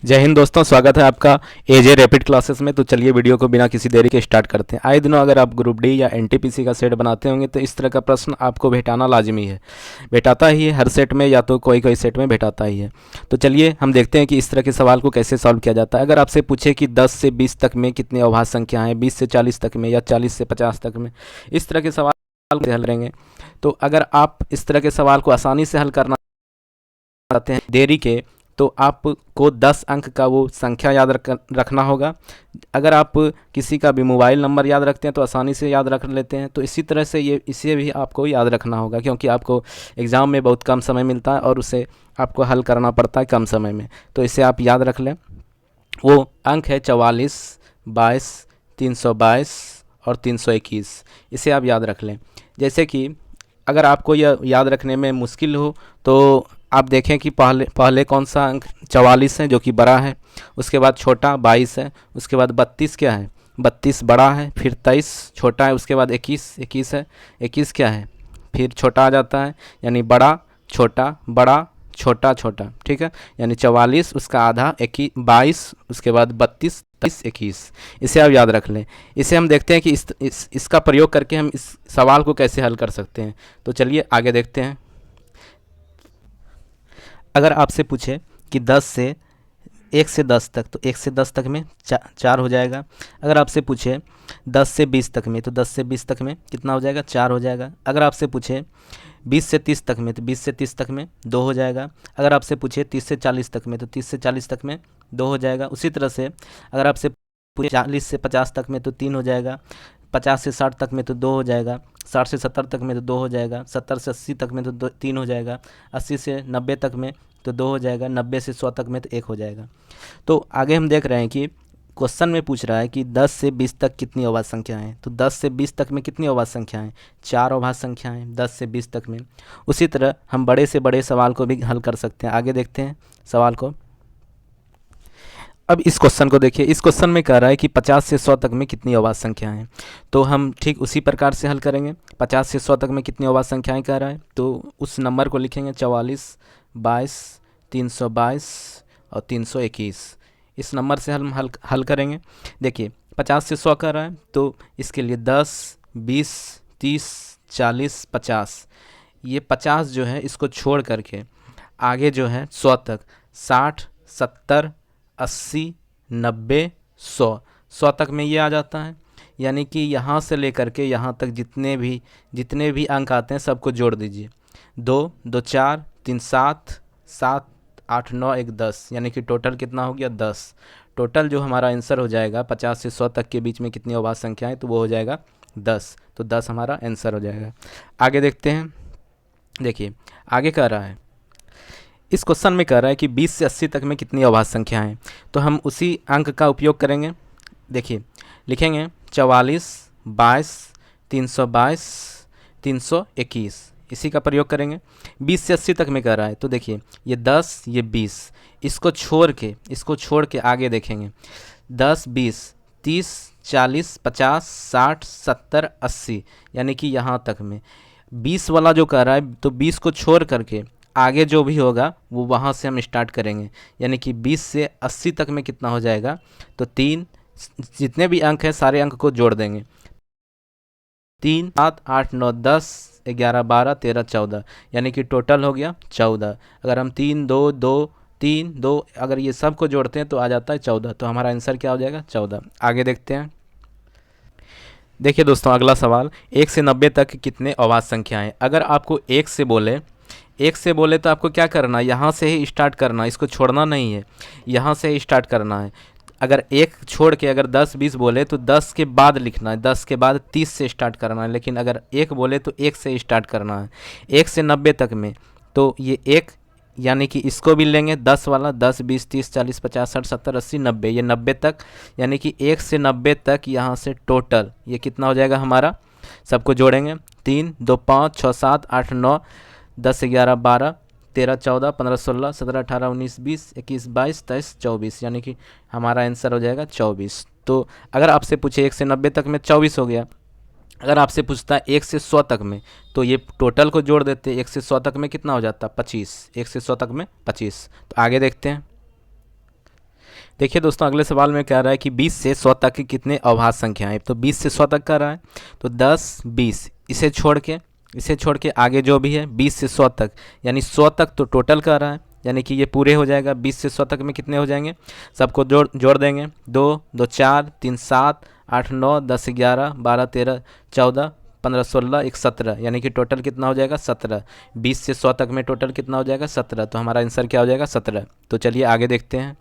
जय हिंद दोस्तों, स्वागत है आपका एजे रैपिड क्लासेस में। तो चलिए वीडियो को बिना किसी देरी के स्टार्ट करते हैं। आए दिनों अगर आप ग्रुप डी या एनटीपीसी का सेट बनाते होंगे तो इस तरह का प्रश्न आपको भेटाना लाजमी है। भेटाता ही है हर सेट में, या तो कोई कोई सेट में भेटाता ही है। तो चलिए हम देखते हैं कि इस तरह के सवाल को कैसे सॉल्व किया जाता है। अगर आपसे पूछे कि 10 से 20 तक में कितनी अभाज्य संख्या हैं, 20 से 40 तक में, या 40 से 50 तक में, इस तरह के सवाल कैसे हल करेंगे। तो अगर आप इस तरह के सवाल को आसानी से हल करना चाहते हैं देरी के, तो आपको 10 अंक का वो संख्या याद रखना होगा। अगर आप किसी का भी मोबाइल नंबर याद रखते हैं तो आसानी से याद रख लेते हैं, तो इसी तरह से इसे भी आपको याद रखना होगा, क्योंकि आपको एग्ज़ाम में बहुत कम समय मिलता है और उसे आपको हल करना पड़ता है कम समय में। तो इसे आप याद रख लें। वो अंक है 44, 22, 322 और 321। इसे आप याद रख लें। जैसे कि अगर आपको यह याद रखने में मुश्किल हो तो आप देखें कि पहले पहले कौन सा अंक 44 है जो कि बड़ा है, उसके बाद छोटा 22 है, उसके बाद 32 क्या है, 32 बड़ा है, फिर 23 छोटा है, उसके बाद 21 है, 21 क्या है, फिर छोटा आ जाता है, यानी बड़ा बड़ा छोटा छोटा। ठीक है, यानी 44 उसका आधा 22, उसके बाद 32, 23, 21। इसे आप याद रख लें। इसे हम देखते हैं कि इसका प्रयोग करके हम इस सवाल को कैसे हल कर सकते हैं। तो चलिए आगे देखते हैं। अगर आपसे पूछे कि 10 से 1 से 10 तक, तो 1 से 10 तक में 4 हो जाएगा। अगर आपसे पूछे 10 से 20 तक में, तो 10 से 20 तक में कितना हो जाएगा, 4 हो जाएगा। अगर आपसे पूछे 20 से 30 तक में, तो 20 से 30 तक में 2 हो जाएगा। अगर आपसे पूछे 30 से 40 तक में, तो 30 से 40 तक में 2 हो जाएगा। उसी तरह से अगर आपसे पूछे 40 से 50 तक में, तो 3 हो जाएगा। 50 से 60 तक में तो 2 हो जाएगा। 60 से 70 तक में तो 2 हो जाएगा। 70 से 80 तक में तो 3 हो जाएगा। 80 से 90 तक में तो 2 हो जाएगा। 90 से 100 तक में तो 1 हो जाएगा। तो आगे हम देख रहे हैं कि क्वेश्चन में पूछ रहा है कि 10 से 20 तक कितनी अभाज्य संख्याएं हैं। तो 10 से 20 तक में कितनी अभाज्य संख्याएं हैं, 4 अभाज्य संख्याएं 10 से 20 तक में। उसी तरह हम बड़े से बड़े सवाल को भी हल कर सकते हैं। आगे देखते हैं सवाल को। अब इस क्वेश्चन को देखिए। इस क्वेश्चन में कह रहा है कि 50 से 100 तक में कितनी अभाज्य संख्याएं हैं। तो हम ठीक उसी प्रकार से हल करेंगे। 50 से 100 तक में कितनी अभाज्य संख्याएं कह रहा है, तो उस नंबर को लिखेंगे 44, 22, 322 और 321। इस नंबर से हम हल करेंगे। देखिए 50 से 100 कर रहा है, तो इसके लिए 10, 20, 30, 40, 50। ये 50 जो है इसको छोड़ करके आगे जो है 100 तक, 60, 70, 80, 90, 100, 100 तक में ये आ जाता है। यानी कि यहाँ से लेकर के यहाँ तक जितने भी अंक आते हैं सबको जोड़ दीजिए। 2, 2, 4, 3, 7, 7, 8, 9, 1, 10, यानी कि टोटल कितना हो गया 10। टोटल जो हमारा आंसर हो जाएगा 50 से 100 तक के बीच में कितनी अभाज्य संख्याएं, तो वो हो जाएगा 10। तो 10 हमारा आंसर हो जाएगा। आगे देखते हैं। देखिए आगे कह रहा है, इस क्वेश्चन में कह रहा है कि 20 से 80 तक में कितनी अभाज्य संख्याएं हैं। तो हम उसी अंक का उपयोग करेंगे। देखिए लिखेंगे 44, 22, 322, 321। इसी का प्रयोग करेंगे। 20 से 80 तक में कह रहा है, तो देखिए ये 10, ये 20, इसको छोड़ के आगे देखेंगे। 10, 20, 30, 40, 50, 60, 70, 80, यानी कि यहाँ तक में 20 वाला जो कह रहा है, तो 20 को छोड़ करके आगे जो भी होगा वो वहाँ से हम स्टार्ट करेंगे। यानी कि 20 से 80 तक में कितना हो जाएगा, तो 3, जितने भी अंक हैं सारे अंक को जोड़ देंगे। 3, 7, 8, 9, 10, 11, 12, 13, 14, यानी कि टोटल हो गया 14। अगर हम 3, 2, 2, 3, 2 अगर ये सब को जोड़ते हैं तो आ जाता है 14। तो हमारा आंसर क्या हो जाएगा, 14। आगे देखते हैं। देखिए दोस्तों अगला सवाल, 1 से 90 तक कितने अभाज्य संख्याएं हैं। अगर आपको 1 से बोले तो आपको क्या करना है, यहाँ से ही स्टार्ट करना है, इसको छोड़ना नहीं है, यहाँ से ही स्टार्ट करना है। अगर 1 छोड़ के अगर 10, 20 बोले तो 10 के बाद लिखना है, 10 के बाद 30 से स्टार्ट करना है। लेकिन अगर 1 बोले तो 1 से स्टार्ट करना है। 1 से 90 तक में, तो ये 1, यानी कि इसको भी लेंगे 10 वाला, 10, 20, 30, 40, 50, 60, 70, 80, 90, ये 90 तक, यानी कि 1 से 90 तक यहाँ से टोटल ये कितना हो जाएगा हमारा, सबको जोड़ेंगे। 3, 2, 5, 6, 7, 8, 9, 10, 11, 12, 13, 14, 15, 16, 17, 18, 19, 20, 21, 22, 23, 24, यानी कि हमारा आंसर हो जाएगा 24। तो अगर आपसे पूछे 1 से 90 तक में 24 हो गया। अगर आपसे पूछता है 1 से 100 तक में, तो ये टोटल को जोड़ देते। 1 से 100 तक में कितना हो जाता, 25। 1 से 100 तक में 25। तो आगे देखते हैं। देखिए दोस्तों, अगले सवाल में कह रहा है कि 20 से 100 तक की कितने अभाज्य संख्याएं। तो 20 से 100 तक कर रहा है, तो 10, 20 इसे छोड़ के आगे जो भी है 20 से 100 तक, यानी 100 तक तो टोटल कर रहा है, यानी कि ये पूरे हो जाएगा। 20 से 100 तक में कितने हो जाएंगे, सबको जोड़ देंगे। 2 2 4 3 7 8 9 10 11 12 13 14 15 16 1 17, यानी कि टोटल कितना हो जाएगा 17। 20 से 100 तक में टोटल कितना हो जाएगा 17, तो हमारा आंसर क्या हो जाएगा 17। तो चलिए आगे देखते हैं।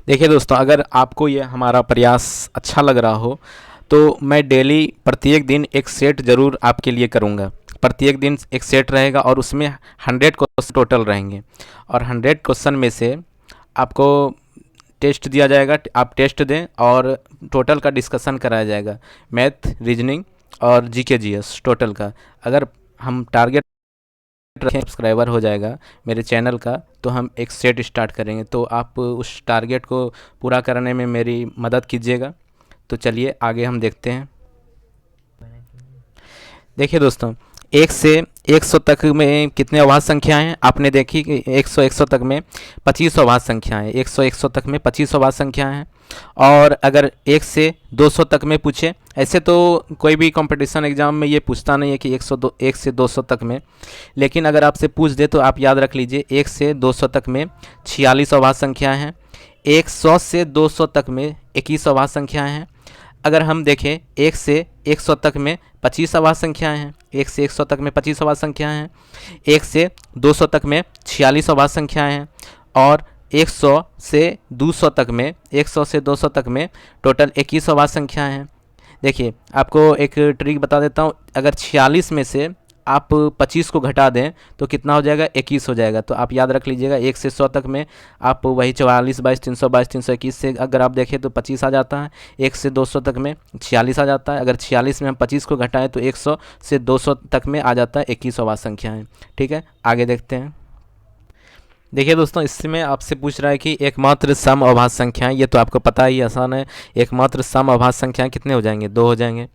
देखिए दोस्तों, अगर आपको ये हमारा प्रयास अच्छा लग रहा हो तो मैं डेली प्रत्येक दिन एक सेट ज़रूर आपके लिए करूँगा। प्रत्येक दिन एक सेट रहेगा और उसमें 100 क्वेश्चन टोटल रहेंगे, और 100 क्वेश्चन में से आपको टेस्ट दिया जाएगा, आप टेस्ट दें और टोटल का डिस्कशन कराया जाएगा, मैथ, रीजनिंग और जीके जीएस टोटल का। अगर हम टारगेट रखें सब्सक्राइबर हो जाएगा मेरे चैनल का, तो हम एक सेट स्टार्ट करेंगे। तो आप उस टारगेट को पूरा करने में मेरी मदद कीजिएगा। तो चलिए आगे हम देखते हैं। देखिए दोस्तों, 1 से 100 तक में कितने अभाज्य संख्याएं हैं, आपने देखी कि 100 तक में 25 अभाज्य संख्याएं, 100 तक में 25 अभाज्य संख्याएं हैं। और अगर 1 से 200 तक में पूछे, ऐसे तो कोई भी कंपटीशन एग्जाम में ये पूछता नहीं है कि 1 से 200 तक में, लेकिन अगर आपसे पूछ दे तो आप याद रख लीजिए 1 से 200 तक में 46 अभाज्य संख्याएँ हैं। 100 से 200 तक में 21 अभाज्य संख्याएँ हैं। अगर हम देखें 1 से 100 तक में 25 अभाज्य संख्याएँ हैं, 1 से 100 तक में 25 अभाज्य संख्याएँ हैं। 1 से 200 तक में 46 अभाज्य संख्याएँ हैं, और 100 से 200 तक में 100 से 200 तक में टोटल 21 अभाज्य संख्याएँ हैं। देखिए आपको एक ट्रिक बता देता हूँ, अगर 46 में से आप 25 को घटा दें तो कितना हो जाएगा 21 हो जाएगा। तो आप याद रख लीजिएगा 1 से 100 तक में आप वही 44 22 322 321 से अगर आप देखें तो 25 आ जाता है। 1 से 200 तक में 46 आ जाता है। अगर 46 में हम 25 को घटाएं तो 100 से 200 तक में आ जाता है 21 अभाज्य संख्याएँ। ठीक है, आगे देखते हैं। देखिए दोस्तों, इसमें आपसे पूछ रहा है कि एकमात्र सम अभाज्य संख्याएँ, ये तो आपको पता ही आसान है। एकमात्र सम अभाज्य संख्याएँ कितने हो जाएंगे, 2 हो जाएंगे,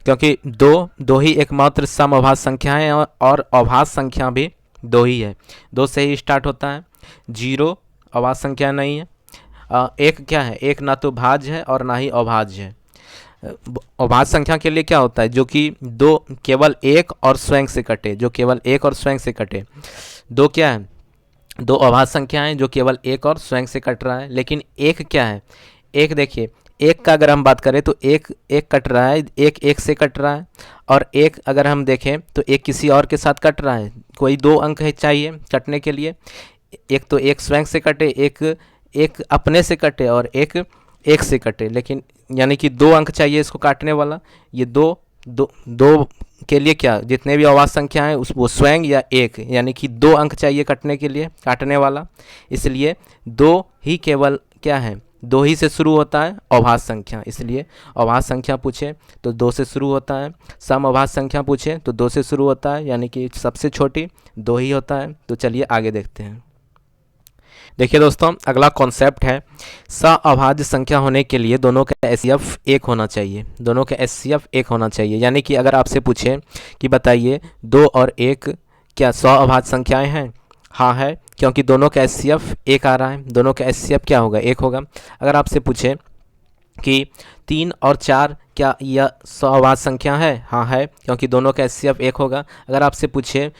क्योंकि दो ही एकमात्र सम अभाज्य संख्या है, और अभाज्य संख्या भी 2 ही है। 2 से ही स्टार्ट होता है। 0 अभाज्य संख्या नहीं है। 1 क्या है, 1 ना तो भाज्य है और ना ही अभाज्य है। अभाज्य संख्या के लिए क्या होता है, जो कि 2 केवल 1 और स्वयं से कटे, जो केवल 1 और स्वयं से कटे। 2 क्या है, 2 अभाज्य संख्याएं जो केवल 1 और स्वयं से कट रहा है। लेकिन 1 क्या है, 1 देखिए 1 का अगर हम बात करें तो 1 कट रहा है, 1 से कट रहा है, और 1 अगर हम देखें तो 1 किसी और के साथ कट रहा है। कोई 2 अंक है चाहिए कटने के लिए, एक तो 1 स्वयं से कटे, एक अपने से कटे, और एक से कटे। लेकिन यानी कि 2 अंक चाहिए इसको काटने वाला। ये दो के लिए क्या, जितने भी अभाज्य संख्या हैं वो स्वयं या 1, यानी कि 2 अंक चाहिए कटने के लिए, काटने वाला। इसलिए 2 ही केवल क्या है, 2 ही से शुरू होता है अभाज्य संख्या। इसलिए अभाज्य संख्या पूछे तो 2 से शुरू होता है, सम अभाज्य संख्या पूछे तो 2 से शुरू होता है, यानी कि सबसे छोटी 2 ही होता है। तो चलिए आगे देखते हैं। देखिए दोस्तों, अगला कॉन्सेप्ट है सअभाज्य संख्या होने के लिए दोनों का एचसीएफ 1 होना चाहिए। दोनों का एचसीएफ 1 होना चाहिए, यानी कि अगर आपसे पूछे कि बताइए 2 और 1 क्या सअभाज्य संख्याएं हैं, हाँ है, क्योंकि दोनों का एचसीएफ 1 आ रहा है। दोनों का एचसीएफ क्या होगा, 1 होगा। अगर आपसे पूछे कि 3 और 4 क्या यह सअभाज्य संख्या है, हाँ है, क्योंकि दोनों का एचसीएफ 1 होगा। अगर आपसे पूछे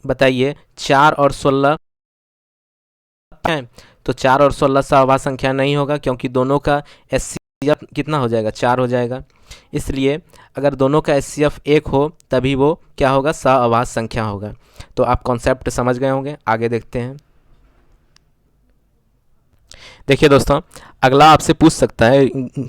बताइए 4 और 16 है, तो 4 और 16 सअभाज्य संख्या नहीं होगा, क्योंकि दोनों का एचसीएफ कितना हो जाएगा, 4 हो जाएगा। इसलिए अगर दोनों का एचसीएफ 1 हो तभी वो क्या होगा, सअभाज्य संख्या होगा। तो आप कॉन्सेप्ट समझ गए होंगे, आगे देखते हैं। देखिए दोस्तों, अगला आपसे पूछ सकता है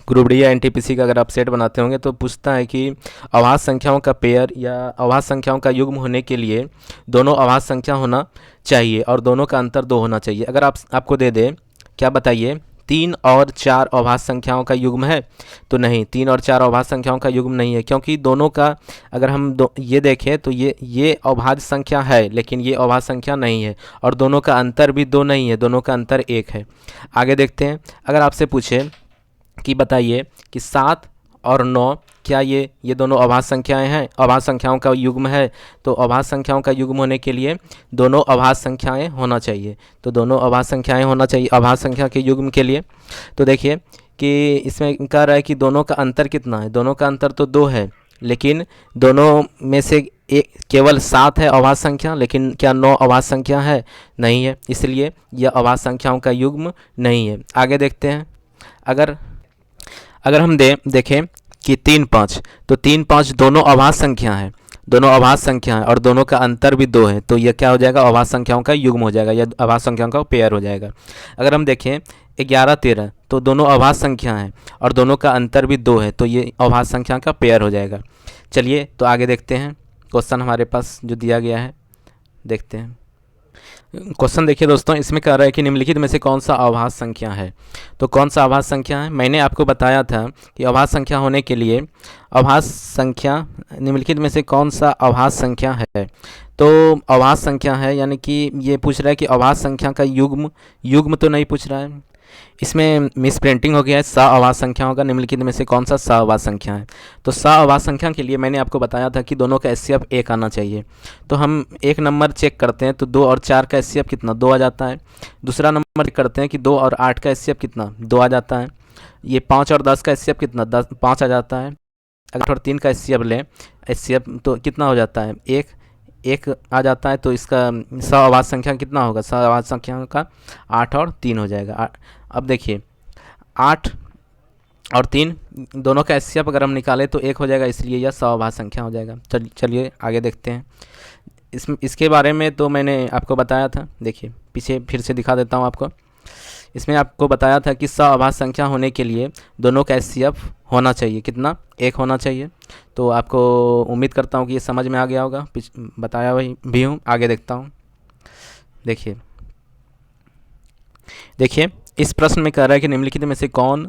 ग्रुप डी या एनटीपीसी का अगर आप सेट बनाते होंगे तो पूछता है कि अभाज्य संख्याओं का पेयर या अभाज्य संख्याओं का युग्म होने के लिए दोनों अभाज्य संख्या होना चाहिए और दोनों का अंतर 2 होना चाहिए। अगर आपको दे दे क्या बताइए 3 और 4 अभाज्य संख्याओं का युग्म है, तो नहीं, 3 और 4 अभाज्य संख्याओं का युग्म नहीं है, क्योंकि दोनों का अगर हम ये देखें तो ये अभाज्य संख्या है, लेकिन ये अभाज्य संख्या नहीं है, और दोनों का अंतर भी 2 नहीं है, दोनों का अंतर 1 है। आगे देखते हैं। अगर आपसे पूछे कि बताइए कि 7 और 9 क्या ये दोनों अभाज्य संख्याएं हैं, अभाज्य संख्याओं का युग्म है। तो अभाज्य संख्याओं का युग्म होने के लिए दोनों अभाज्य संख्याएं होना चाहिए। तो दोनों अभाज्य संख्याएं होना चाहिए अभाज्य संख्या के युग्म के लिए। तो देखिए कि इसमें कह रहा है कि दोनों का अंतर कितना है। दोनों का अंतर तो 2 है, लेकिन दोनों में से एक केवल 7 है अभाज्य संख्या, लेकिन क्या 9 अभाज्य संख्या है? नहीं है, इसलिए यह अभाज्य संख्याओं का युग्म नहीं है। आगे देखते हैं। अगर हम देखें कि 3 5, तो 3 5 दोनों अभाज्य संख्या है, दोनों अभाज्य संख्या है और दोनों का अंतर भी 2 है। तो यह क्या हो जाएगा? अभाज्य संख्याओं का युग्म हो जाएगा, यह अभाज्य संख्याओं का पेयर हो जाएगा। अगर हम देखें 11 13, तो दोनों अभाज्य संख्या हैं और दोनों का अंतर भी 2 है। तो ये अभाज्य संख्या का पेयर हो जाएगा। चलिए तो आगे देखते हैं। क्वेश्चन हमारे पास जो दिया गया है देखते हैं। क्वेश्चन देखिए दोस्तों, इसमें कह रहा है कि निम्नलिखित में से कौन सा अभाज्य संख्या है। तो कौन सा अभाज्य संख्या है? मैंने आपको बताया था कि अभाज्य संख्या होने के लिए अभाज्य संख्या निम्नलिखित में से कौन सा अभाज्य संख्या है। तो अभाज्य संख्या है, यानी कि ये पूछ रहा है कि अभाज्य संख्या का युग्म तो नहीं पूछ रहा है। इसमें मिस प्रिंटिंग हो गया है, स अभाज्य संख्या होगा। निम्नलिखित में से कौन सा स अभाज्य संख्या है। तो स अभाज्य संख्या के लिए मैंने आपको बताया था कि दोनों का एचसीएफ 1 आना चाहिए। तो हम एक नंबर चेक करते हैं, तो 2 और 4 का एचसीएफ कितना? 2 आ जाता है। दूसरा नंबर करते हैं कि 2 और 8 का एचसीएफ कितना? 2 आ जाता है। ये 5 और 10 का एचसीएफ कितना? 5 आ जाता है। अगर और 3 का एचसीएफ लें, एचसीएफ तो कितना हो जाता है? 1 आ जाता है। तो इसका स अभाज्य संख्या कितना होगा? स अभाज्य संख्या का 8 और 3 हो जाएगा। अब देखिए 8 और 3 दोनों का एचसीएफ अगर हम निकालें तो 1 हो जाएगा, इसलिए यह स अभाज्य संख्या हो जाएगा। चलिए आगे देखते हैं। इसके बारे में तो मैंने आपको बताया था। देखिए पीछे फिर से दिखा देता हूँ आपको। इसमें आपको बताया था कि स अभाज्य संख्या होने के लिए दोनों का एचसीएफ होना चाहिए कितना? 1 होना चाहिए। तो आपको उम्मीद करता हूँ कि ये समझ में आ गया होगा, बताया वही भी हूँ। आगे देखता हूँ। देखिए इस प्रश्न में कह रहा है कि निम्नलिखित में से कौन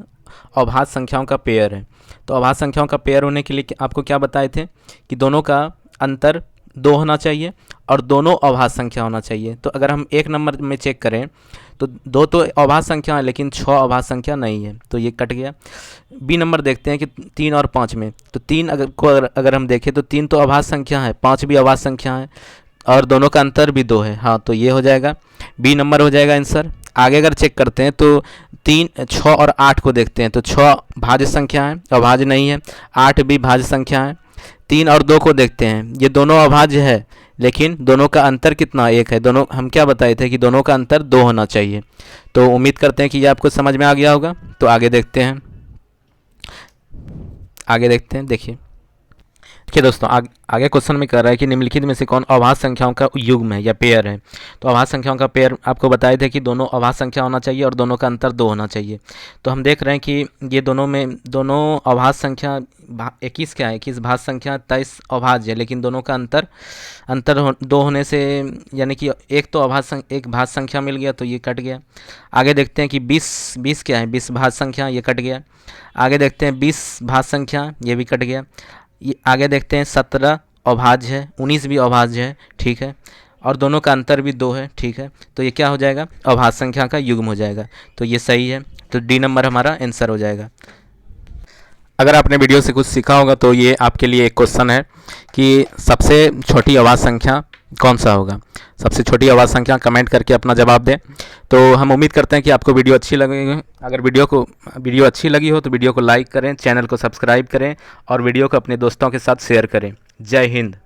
अभाज्य संख्याओं का पेयर है। तो अभाज्य संख्याओं का पेयर होने के लिए आपको क्या बताए थे कि दोनों का अंतर 2 होना चाहिए और दोनों अभाज्य संख्या होना चाहिए। तो अगर हम एक नंबर में चेक करें तो 2 तो अभाज्य संख्या है, लेकिन 6 अभाज्य संख्या नहीं है, तो ये कट गया। बी नंबर देखते हैं कि 3 और 5 में, तो 3 अगर हम देखें तो 3 तो अभाज्य संख्या है, 5 भी अभाज्य संख्या है और दोनों का अंतर भी 2 है। हाँ, तो ये हो जाएगा, बी नंबर हो जाएगा आंसर। आगे अगर चेक करते हैं तो 3 6 और 8 को देखते हैं, तो 6 भाज्य संख्या है, अभाज्य नहीं है। 8 भी भाज्य संख्या है। 3 और 2 को देखते हैं, ये दोनों अभाज्य है, लेकिन दोनों का अंतर कितना? 1 है। दोनों हम क्या बताए थे कि दोनों का अंतर 2 होना चाहिए। तो उम्मीद करते हैं कि ये आपको समझ में आ गया होगा। तो आगे देखते हैं। देखिए दोस्तों, आगे क्वेश्चन में कह रहा है कि निम्नलिखित में से कौन अभाज्य संख्याओं का युग्म है या पेयर है। तो अभाज्य संख्याओं का पेयर आपको बताए थे कि दोनों अभाज्य संख्या होना चाहिए और दोनों का अंतर 2 होना चाहिए। तो हम देख रहे हैं कि ये दोनों अभाज्य संख्या 21 क्या है, 21 भाज्य संख्या, 23 अभाज्य है, लेकिन दोनों का अंतर 2 होने से, यानी कि एक तो एक भाज्य संख्या मिल गया, तो ये कट गया। आगे देखते हैं कि 20 क्या है, 20 भाज्य संख्या, ये कट गया। आगे देखते हैं 20 भाज्य संख्या, ये भी कट गया। ये आगे देखते हैं 17 अभाज्य है, 19 भी अभाज्य है, ठीक है, और दोनों का अंतर भी 2 है, ठीक है। तो ये क्या हो जाएगा? अभाज्य संख्या का युग्म हो जाएगा। तो ये सही है, तो डी नंबर हमारा आंसर हो जाएगा। अगर आपने वीडियो से कुछ सीखा होगा तो ये आपके लिए एक क्वेश्चन है कि सबसे छोटी अभाज्य संख्या कौन सा होगा। सबसे छोटी अभाज्य संख्या कमेंट करके अपना जवाब दें। तो हम उम्मीद करते हैं कि आपको वीडियो अच्छी लगेगी। अगर वीडियो अच्छी लगी हो तो वीडियो को लाइक करें, चैनल को सब्सक्राइब करें और वीडियो को अपने दोस्तों के साथ शेयर करें। जय हिंद।